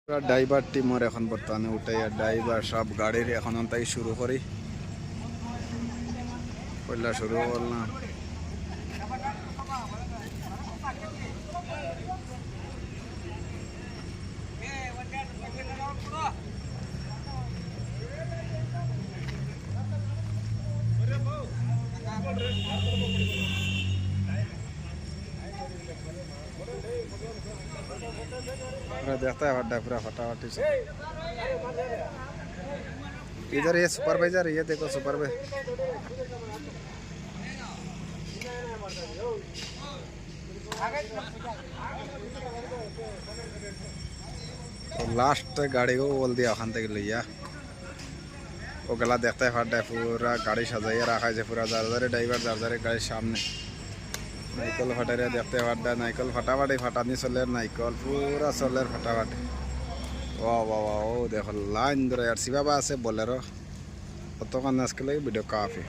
Driver টিমর এখন বর্তমানে উঠাইয়া ড্রাইভার সব গাড়ির এখন তাই শুরু করি পয়লা শুরু করলাম। देखता है हड्डा पूरा फटाफटी से। इधर ये सुपरवाइजर, ये देखो सुपरवाइजर तो लास्ट गाड़ी को बोल दिया ओखान तक लिया वो गला देखता है फटा पूरा गाड़ी सजाइए रखा है पूरा जार ड्राइवर जार गाड़िर सामने नाइकल फाटारे देखते फाटा नाइकल फाटाफाटी फाटानी चले नाइकल पूरा चले फाटाफाटी। वाह वाह वाह ओ देखो लाइन धरे यार शिवा बा से बोलेरो अतकान आजकल वीडियो काफ़ी।